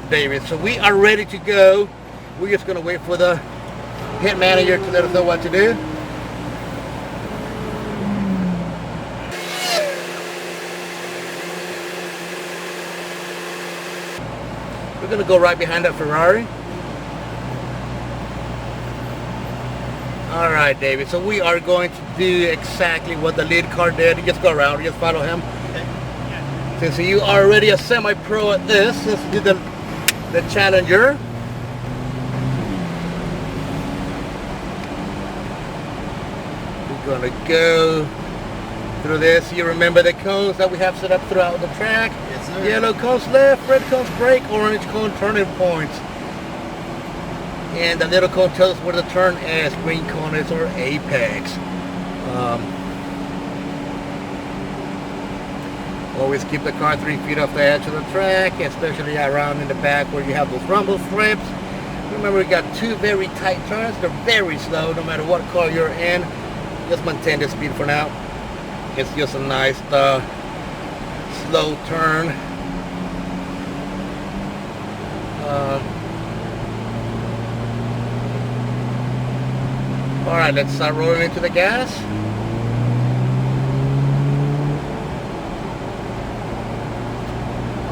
David. So we are ready to go. We're just going to wait for the hit manager to let us know what to do. We're going to go right behind that Ferrari. Alright, David, so we are going to do exactly what the lead car did. You just go around, you just follow him. Okay. Yeah. Since you are already a semi-pro at this, let's do the Challenger. We're going to go through this. You remember the cones that we have set up throughout the track? Yes, sir. Yellow cones left, red cones brake, orange cone turning points. And the little cone tells us where the turn is. Green cone is our apex. Always keep the car 3 feet off the edge of the track, especially around in the back where you have those rumble strips. Remember, we got 2 very tight turns. They're very slow no matter what car you're in. Just maintain the speed for now. It's just a nice slow turn. Alright, let's start rolling into the gas.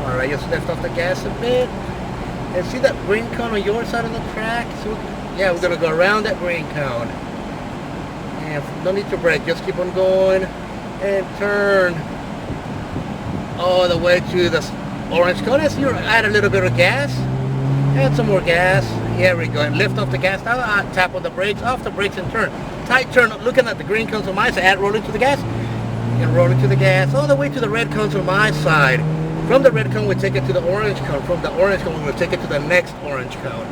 Alright, just lift off the gas a bit. And see that green cone on your side of the track? So yeah, we're going to go around that green cone. And no need to brake, just keep on going. And turn all the way to the orange cone. As you add a little bit of gas. Add some more gas. Here we go. And lift off the gas. Now tap on the brakes, off the brakes and turn. Tight turn, looking at the green cones on my side. Add roll into the gas. And roll into the gas all the way to the red cones on my side. From the red cone, we take it to the orange cone. From the orange cone, we'll take it to the next orange cone.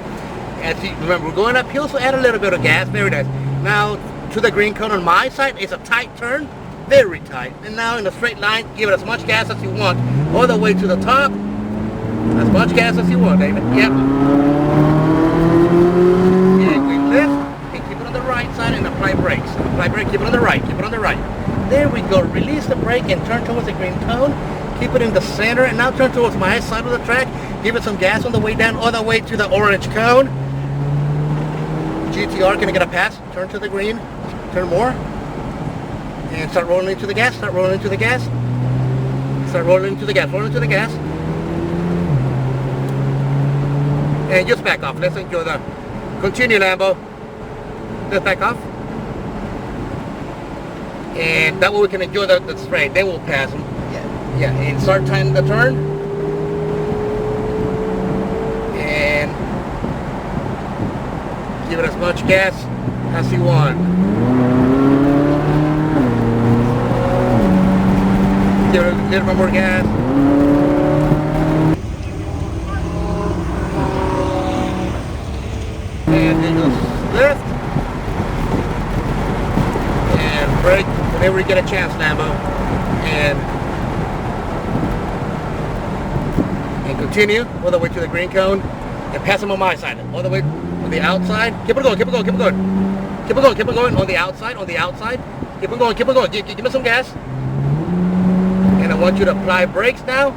As you remember, we're going uphill, so add a little bit of gas. Very nice. Now, to the green cone on my side, it's a tight turn. Very tight. And now in a straight line, give it as much gas as you want. All the way to the top. As much gas as you want, David. Yep. And we lift and keep it on the right side and apply brakes. Apply brake, keep it on the right, keep it on the right. There we go. Release the brake and turn towards the green cone. Keep it in the center and now turn towards my side of the track. Give it some gas on the way down, all the way to the orange cone. GTR, can I get a pass? Turn to the green. Turn more. And start rolling into the gas. Start rolling into the gas. Start rolling into the gas. Rolling into the gas. And just back off. Let's enjoy the... Continue, Lambo. Just back off. And that way we can enjoy the straight. Then we'll pass them. Yeah, and start timing the turn. And give it as much gas as you want. Give it a little bit more gas. And then just lift. And brake whenever you get a chance, Lambo. And continue all the way to the green cone and pass them on my side. All the way on the outside. Keep it going, keep it going, keep it going. Keep it going, keep it going. On the outside, on the outside. Keep it going, keep it going. Give me some gas. And I want you to apply brakes now.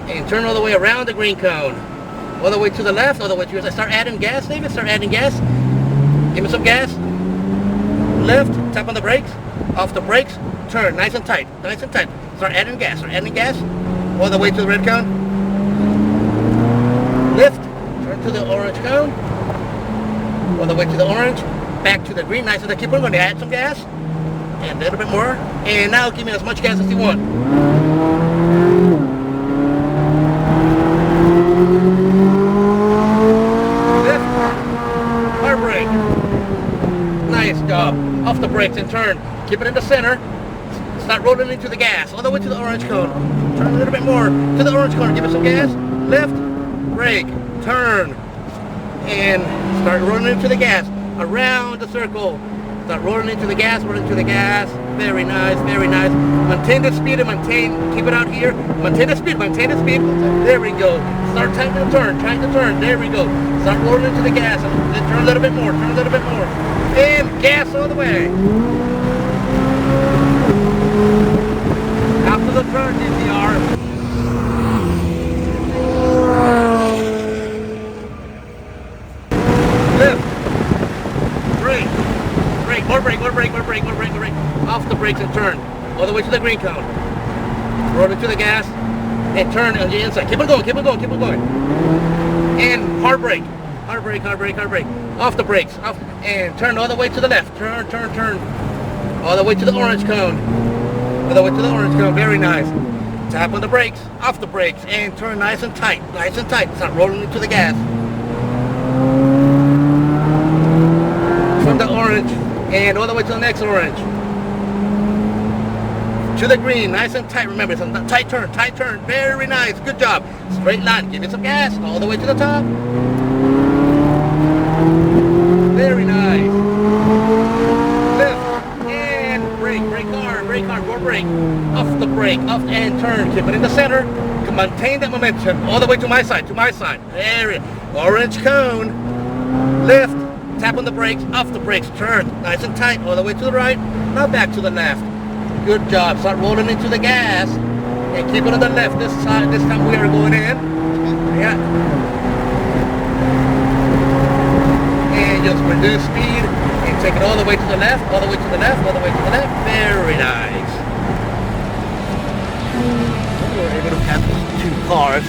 And turn all the way around the green cone. All the way to the left, all the way to your side. Start adding gas, David. Start adding gas. Give me some gas. Lift, tap on the brakes. Off the brakes. Turn, nice and tight. Nice and tight. Start adding gas. Start adding gas. All the way to the red cone. Lift, turn to the orange cone, all the way to the orange, back to the green, nice and keep on going to add some gas, and a little bit more, and now give me as much gas as you want. Lift, hard brake, nice job, off the brakes and turn, keep it in the center, start rolling into the gas, all the way to the orange cone, turn a little bit more, to the orange cone, give it some gas, lift, brake, turn, and start rolling into the gas, around the circle, start rolling into the gas, very nice, very nice, maintain the speed and keep it out here, maintain the speed, there we go, start tightening the turn, there we go, start rolling into the gas, and turn a little bit more, and gas all the way, after the turn, GTR. more brake. Off the brakes and turn. All the way to the green cone. Roll it to the gas and turn on the inside. Keep on going. And hard brake. Off the brakes. Off, and turn all the way to the left. Turn. All the way to the orange cone. Very nice. Tap on the brakes, off the brakes, and turn nice and tight. Start rolling into the gas. From the orange, and all the way to the next orange. To the green, nice and tight. Remember, it's a tight turn. Very nice, good job. Straight line, give it some gas, all the way to the top. Very nice. Lift, and brake hard, more brake. Off the brake, off and turn. Keep it in the center. Maintain that momentum. All the way to my side. There. Orange cone. Lift. Tap on the brakes. Off the brakes. Turn. Nice and tight. All the way to the right. Now back to the left. Good job. Start rolling into the gas. And keep it on the left this side. This time we are going in. Yeah. And just reduce speed. And take it all the way to the left. Very nice. We're able to pass these two cars